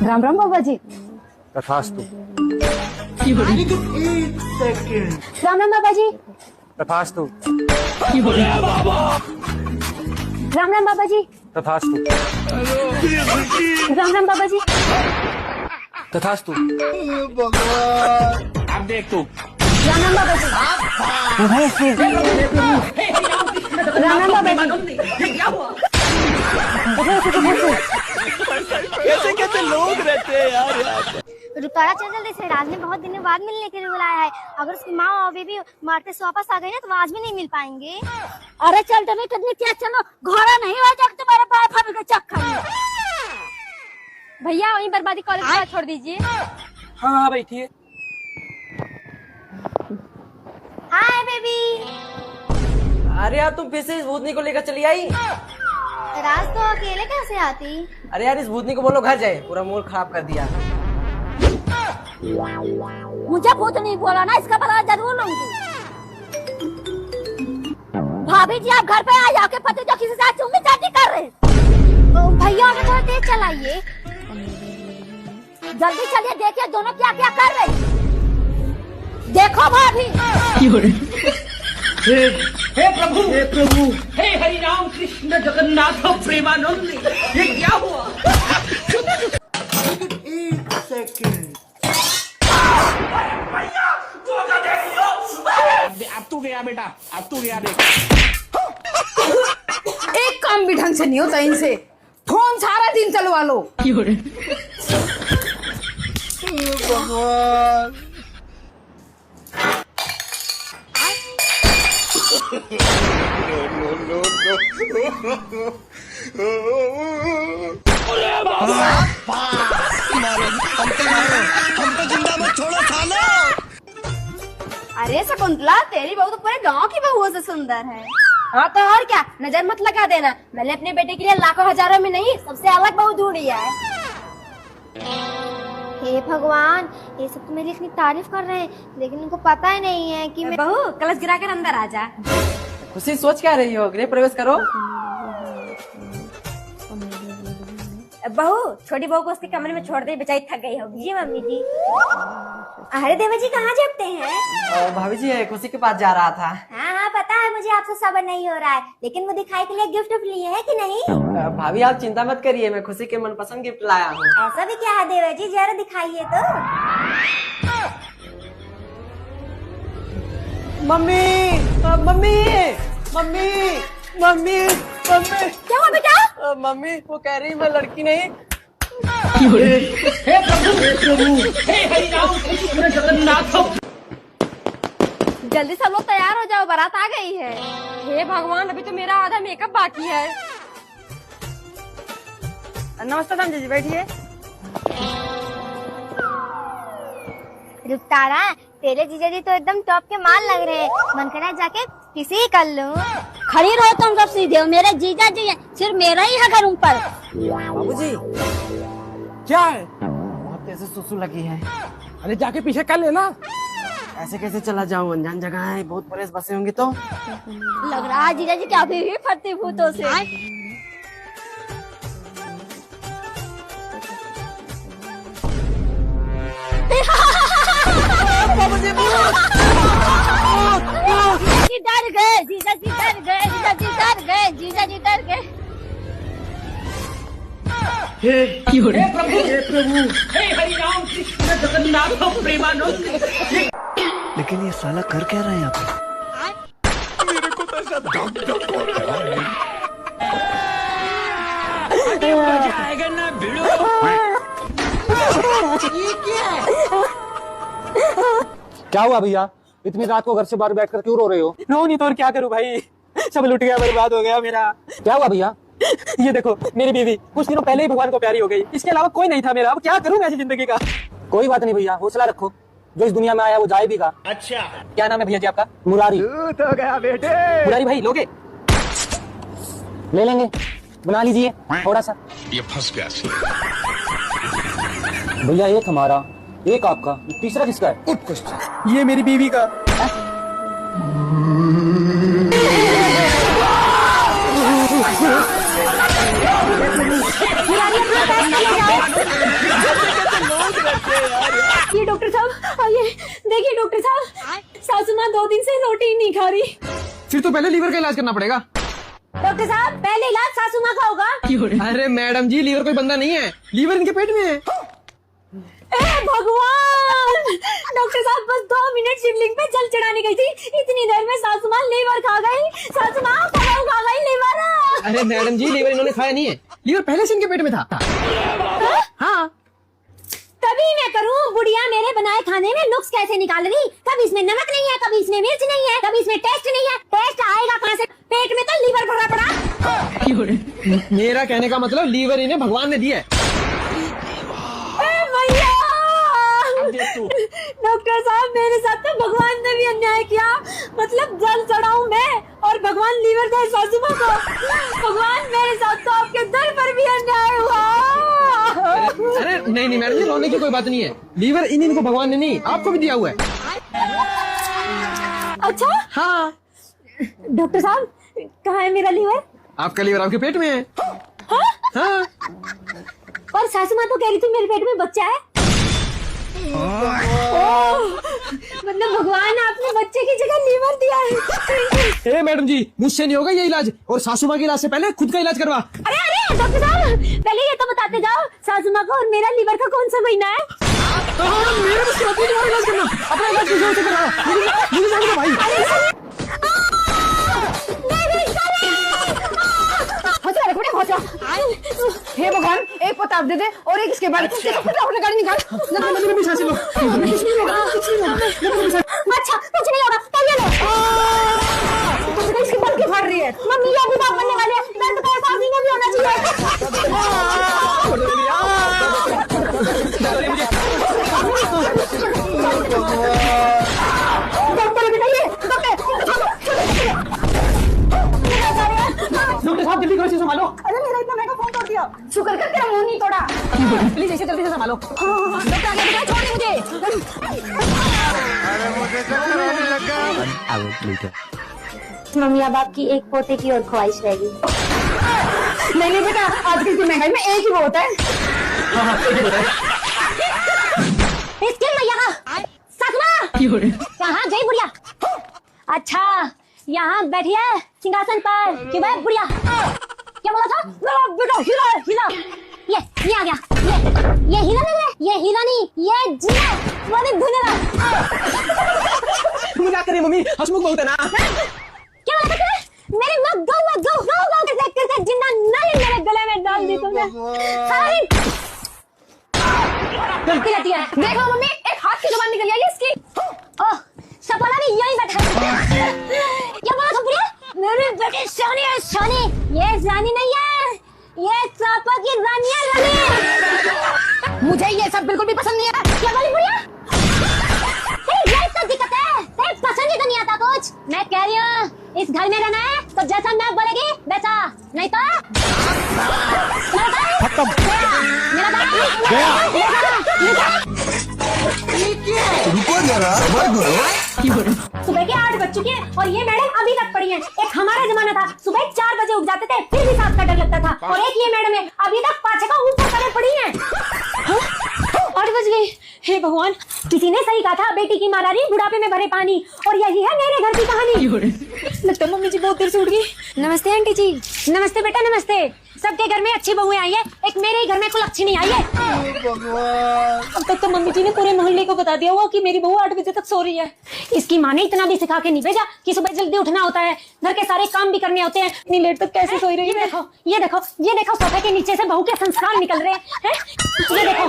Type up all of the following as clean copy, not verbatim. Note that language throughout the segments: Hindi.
राम राम बाबा जी। तथास्तु। राम राम बाबा जी। तथास्तु। राम राम बाबा जी। तथास्तु। राम राम बाबा जी। तथास्तु। अब देख तू। राम राम बाबा जी। राम राम बाबा जी। कैसे कैसे लोग रहते हैं यार। रुतारा चल जल्दी से, राज ने बहुत दिनों बाद मिलने के लिए बुलाया है। अगर उसकी माँ और बेबी मारते से वापस आ गई ना तो वो आज भी नहीं मिल पाएंगे। अरे चल तभी कदमी क्या चलो, घोड़ा नहीं हो जाए तुम्हारे बाप हमें का चक्कर। भैया वहीं बर्बादी कॉलेज का छोड़ दीजिए। हाँ हाँ बैठिए। Hi baby. अरे यार तुम फिर से इस भूतनी को लेकर चली आई। राज तो अकेले कैसे आती? अरे यार इस भूतनी को बोलो घर जाए, पूरा मूड खराब कर दिया। मुझे भूत नहीं बोला ना, इसका बदला जरूर लूंगी। भाभी जी आप घर पे आ जाओ के पति जो किसी साथ चुम्मी चाटी कर रहे। भैया हमें थोड़ा तेज चलाइए। जल्दी चलिए देखिए दोनों क्या क्या कर रहे। देखो भाभी। हे प्रभु हे हरि राम कृष्ण जगन्नाथ प्रेमानंद, ये क्या हुआ। अब तू गया बेटा, अब तू गया देख। एक काम भी ढंग से नहीं होता इनसे, फोन सारा दिन चलवा लो। भगवान। हमको जिंदा मत छोड़ो सालो। अरे शकुंतला, तेरी बहू तो पूरे गांव की बहुओं से सुंदर है। हाँ तो और क्या, नजर मत लगा देना। मैंने अपने बेटे के लिए लाखों हजारों में नहीं, सबसे अलग बहू ढूंढी है। हे भगवान, ये सब तो मेरी इतनी तारीफ कर रहे हैं, लेकिन इनको पता ही नहीं है कि मैं बहू कलश गिराकर अंदर आ जा। खुशी सोच क्या रही हो, गृह प्रवेश करो। बहू छोटी बहू को उसके कमरे में छोड़ दे, बेचारी थक गई होगी। जी मम्मी जी। अरे देवा जी कहाँ जपते हैं? भाभी जी खुशी के पास जा रहा था। हाँ हाँ पता है मुझे, आपसे सब्र नहीं हो रहा है, लेकिन वो दिखाई के लिए गिफ्ट लिए है कि नहीं? भाभी आप चिंता मत करिए, मैं खुशी के मनपसंद गिफ्ट लाया हूँ। ऐसा भी क्या है देवा जी, जरा दिखाइए तो। Mummy mummy mummy mummy mummy क्या हुआ बेटा? मम्मी वो कह रही मैं लड़की नहीं। हे प्रभु हे हरि राम कृष्ण जगन्नाथ। जल्दी सब लोग तैयार हो जाओ, बारात आ गई है। हे भगवान, अभी तो मेरा आधा मेकअप बाकी है। नमस्ते समझे जी, बैठिए। रुकतारा, तेरे जीजा जी तो एकदम टॉप के माल लग रहे हैं, मन कर रहा है जाके किसी कर लूं। खड़ी रहो तुम सब सीधे, मेरे जीजा जी हैं, सिर्फ मेरा ही है घर ऊपर। बाबूजी क्या है, बहुत तेज सुसु लगी है। अरे जाके पीछे कर लेना। ऐसे कैसे चला जाऊं, अनजान जगह है, बहुत पुलिस बसे होंगी तो। लग रहा है जीजा जी क्या अभी भी फटती भूतों से। डर गए जीजा जी, डर गए जीजा जी, डर गए जीजा जी, डर गए। हे प्रभु हे हरि राम कृष्ण जगन्नाथ प्रेमानंद। लेकिन ये साला कर क्या रहा है यहाँ पे? मेरे को तो ऐसा आएगा ना भिड़ो। क्या हुआ भैया, इतनी रात को घर से बाहर बैठकर क्यों रो रहे हो? रो नहीं तो और क्या करूं भाई, सब लुट गया, बर्बाद हो गया मेरा। क्या हुआ भैया? ये देखो मेरी बीवी कुछ दिनों पहले ही भगवान को प्यारी हो गई, इसके अलावा कोई नहीं था मेरा। अब क्या करूं मैं ऐसी जिंदगी का। कोई बात नहीं भैया, हौसला रखो, जो इस दुनिया में आया वो जाएगा। अच्छा क्या नाम है भैया जी आपका? मुरारी। तो गया बेटे। मुरारी भाई लोगे? ले लेंगे, बना लीजिए थोड़ा सा। ये फंस गया। भैया एक हमारा, एक आपका, तीसरा किसका है? ये मेरी बीवी का। मुरारी अपना बैग ले जाओ। बताइए। देखिए डॉक्टर साहब, सासू माँ 2 दिन से रोटी ही नहीं खा रही। फिर तो पहले लीवर का इलाज करना पड़ेगा। डॉक्टर साहब, पहले इलाज सासू माँ का होगा। अरे मैडम जी, लीवर कोई बंदा नहीं है, लीवर इनके पेट में है। ए भगवान! डॉक्टर साहब, बस 2 मिनट शिवलिंग पे जल चढ़ाने गई थी, इतनी देर में सासू माँ लीवर खा गई। सासू माँ पलाव खा गई लीवर। अरे मैडम जी, लीवर इन्होंने खाया नहीं है, लीवर पहले से इनके पेट में था। हाँ, तभी मैं करूँ बुढ़िया मेरे बनाए खाने में नुक्स कैसे निकाल रही। कभी इसमें नमक नहीं है, कभी इसमें मिर्च नहीं है, कभी इसमें टेस्ट नहीं है। टेस्ट आएगा कहाँ से? पेट में तो लीवर भरा पड़ा। मेरा कहने का मतलब लीवर इन्हें भगवान ने दिया है। डॉक्टर साहब, मेरे साथ तो भगवान ने भी अन्याय किया। मतलब जल चढ़ाऊं मैं और भगवान लीवर दे सासू माँ को। भगवान, मेरे साथ तो आपके दर पर भी अन्याय हुआ। अरे नहीं मैडम जी, रोने की कोई बात नहीं है, लीवर इनको भगवान ने नहीं, आपको भी दिया हुआ है। अच्छा? हाँ। डॉक्टर साहब, कहाँ है मेरा लीवर? आपका लीवर आपके पेट में है। हाँ। और सासू माँ तो कह रही थी मेरे पेट में बच्चा है। मतलब भगवान आपने बच्चे की जगह लीवर दिया है। ए मैडम जी, मुझसे नहीं होगा ये इलाज, और सासू माँ के इलाज से पहले खुद का इलाज करवा। अरे डॉक्टर साहब, पहले ये तो बताते जाओ, सासू माँ का और मेरा लीवर का कौन सा महीना है? मेरे को सिर्फ अपना इलाज करना, अपना इलाज किसी और से करवाओ। मुझे जाने दो भाई। हे भगवान, एक पताब दे दे और एक इसके बारे में अपने गाड़ी निकाल। अच्छा, कुछ नहीं होगा, तब ये लो। तो इसकी बल क्यों फाड़ रही है? मम्मी ये अभी बाप बनने वाले हैं, दर्द का एहसास ही नहीं होना चाहिए। डॉक्टर बताइए, डॉक्टर साहब जल्दी करो, इसे संभालो। अरे मेरा इतना महंगा फोन तोड़ दिया। शुक्र कर तेरा मुंह नहीं तोड़ा। प्लीज इसे जल्दी से संभालो। डॉक्टर आगे बताओ, छोड़िए मुझे। मम्मी, अब आपकी एक पोते की और ख्वाहिश रहेगी। नहीं बेटा, आजकल की महंगाई में एक ही वो होता है। इसके मैया का ससुरा कहाँ गई बुढ़िया? अच्छा, यहाँ बैठी है सिंहासन पर कि वह बुढ़िया। क्या बोला था? बेटा हिला हिला। ये आ गया। ये हिला नहीं है, ये हिला नहीं, ये जिया वाली भुनेगा। मजाक करिए मम्मी, हंसमुख बहुत है ना। क्या बोला था? मेरे मत गौ करके जिंदा नाली मेरे गले में डाल दी तुमने। सारी गलती रहती है। देखो मम्मी, एक हाथ की जुबान निकल आई है इसकी। ओह, सपना भी यही बैठा है। क्या बोला था बुढ़िया? मेरी बेटी सोनी है, सोनी। ये रानी नहीं है, ये चापा की रानी है, रानी। मुझे ये सब बिल्कुल भी पसंद नहीं है। क्या बोली बुढ़िया? ये तो दिक्कत है, पसंद ही तो नहीं आता कुछ। मैं कह रही हूँ, इस घर में रहना है तो जैसा मैं बोलेगी वैसा, नहीं तो रुको जरा, सुबह के 8 बज चुके हैं और ये मैडम अभी तक पड़ी हैं। एक हमारा जमाना था, सुबह 4 बजे उठ जाते थे, फिर भी सांस का डर लगता था। और एक ये मैडम है, अभी तक पाछे का ऊपर करे पड़ी हैं। 8 बज गए। हे भगवान, किसी ने सही कहा था, बेटी की मारा रही बुढ़ापे में भरे पानी। और यही है मेरे घर की कहानी। लगता है मम्मी जी बहुत देर से उठ गई। नमस्ते आंटी जी। नमस्ते बेटा, नमस्ते। सबके घर में अच्छी बहुएं आई है, एक मेरे ही घर में कुलच्छनी आई है। अब तक तो मम्मी जी ने पूरे मोहल्ले को बता दिया हुआ कि मेरी बहू 8 बजे तक सो रही है। इसकी माँ ने इतना भी सिखा के नहीं भेजा कि सुबह जल्दी उठना होता है, घर के सारे काम भी करने होते हैं। इतनी लेट तक कैसे सोई रही है? ये देखो सोफे के नीचे से बहू के संस्कार निकल रहे हैं। ये देखो,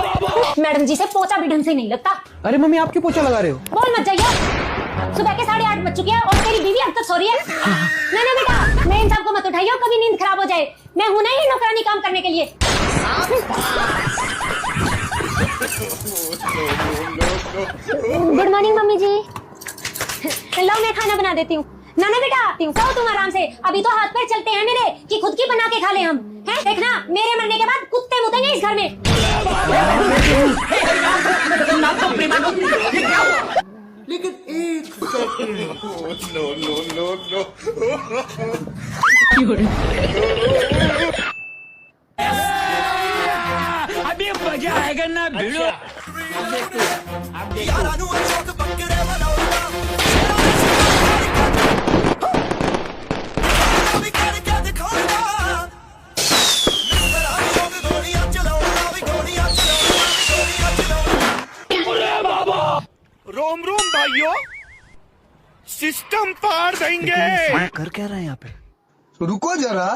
मैडम जी से पोछा भी ढंग से नहीं लगता। अरे मम्मी, आप क्यों पोछा लगा रहे हो? बोल मत जाइए। सुबह के 8:30 बज चुके हैं और तेरी बीवी अब तक सो रही है। नहीं बेटा, मैं इन सबको मत उठाइए, कभी नींद खराब हो जाए। मैं हूं नहीं नौकरानी काम करने के लिए। गुड मॉर्निंग मम्मी जी। लो मैं खाना बना देती हूँ। ना बेटा, सो तुम आराम से। अभी तो हाथ पैर चलते हैं मेरे कि खुद की बना के खा ले हम। हैं? देखना, मेरे मरने के बाद कुत्ते मुतेंगे इस घर में। लेकिन एक सेकंड। अभी मजा आएगा ना भिड़ो। रोम रोम भाइयों, सिस्टम पार देंगे। साला कर क्या रहा है यहाँ पे? रुको जरा